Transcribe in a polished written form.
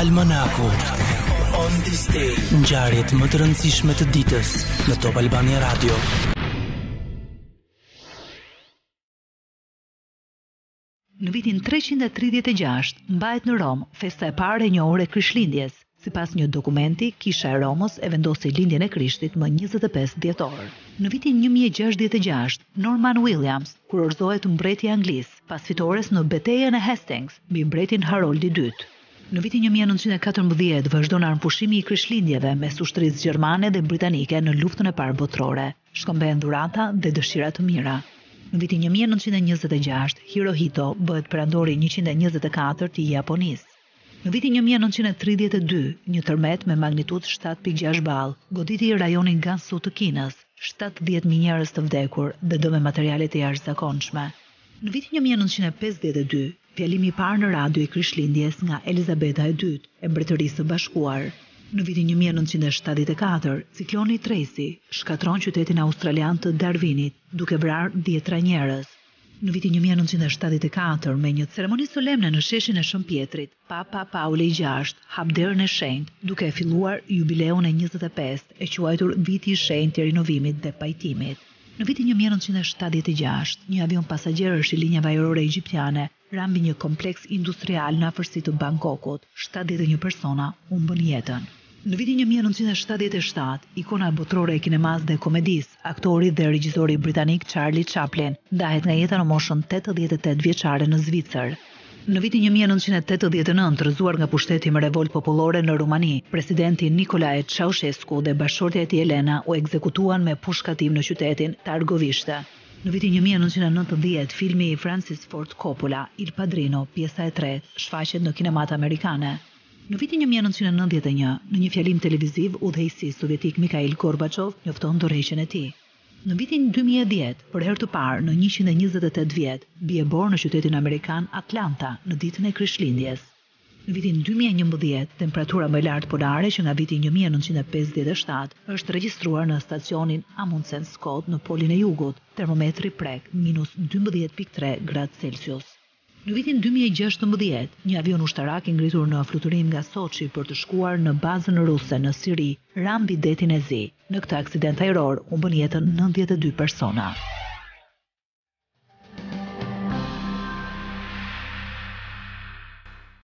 Almanaku On this day, ngjarjet më të rëndësishme të ditës në Top Albania Radio. Në vitin 336 mbahet në Rom festa e parë e njohur e Krishtlindjes. Sipas një dokumenti, Kisha e Romës e vendosi lindjen e Krishtit më 25 dhjetor. Në vitin 1066, Norman Williams kurorzohet mbreti anglis pas fitores në betejën e Hastings mbi mbretin Harold II. Në vitin 1914 vazhdon armëpushimi i Krishtlindjeve mes ushtrisë gjermane dhe britanike në luftën e parë botërore. Shkëmbehen dhurata dhe dëshira të mira. Në vitin 1926, Hirohito bëhet perandori 124 i Japonisë. Në vitin 1932, një tërmet me magnitudë 7.6 ball goditi rajonin Gansu të Kinës, 70.000 njerëz të vdekur dhe dëme materiale të jashtëzakonshme. Në vitin 1952, fjalimi i parë në radio i Krishtlindjes nga Elizabeta II, e Mbretërisë së Bashkuar. Në vitin 1974, cikloni Tracy shkatron qytetin australian të Darwinit, duke vrarë 10 njerëz. Në vitin 1974, me një ceremoni solemne në sheshin e Shën Pjetrit, Papa Pauli VI hap derën e shenjtë, duke filluar jubileun e 25, e quajtur Viti i Shenjtë i rinovimit dhe pajtimit. Në vitin 1976, një avion pasagjerësh i linjave ajrore egjiptiane rambi një kompleks industrial në afërsi të Bangkokut, 71 persona humbën jetën. Në vitin 1977, ikona botërore e kinemas dhe komedis, aktori dhe regjizori britanik Charlie Chaplin, ndahet nga jeta në moshën 88 vjeçare në Zvicër. Në vitin 1989, rëzuar nga pushteti me revolt popullore në Rumani, presidenti Nicolae Ceausescu dhe bashkëshortja e tij Elena u ekzekutuan me pushkatim në qytetin Targovishte. Në vitin 1990, filmi i Francis Ford Coppola, Il Padrino, pjesa e tretë, shfaqet në kinemat amerikane. Në vitin 1991, në një fjalim televiziv, udhëheqësi sovjetik Mikhail Gorbachev njofton dorëheqjen e tij. Në vitin 2010, për herë të parë në 128 vjet, bie bor në qytetin amerikan Atlanta në ditën e Krishtlindjes. Në vitin 2011, temperatura më e lartë polare që nga viti 1957 është regjistruar në stacionin Amundsen Scott në polin e jugut, termometri prek -12.3 gradë Celsius. Në vitin 2016, një avion ushtarak i ngritur në fluturim nga Sochi për të shkuar në bazën ruse në Siri, rambi detin e Zi. Në këtë aksident ajror humbën jetën 92 persona.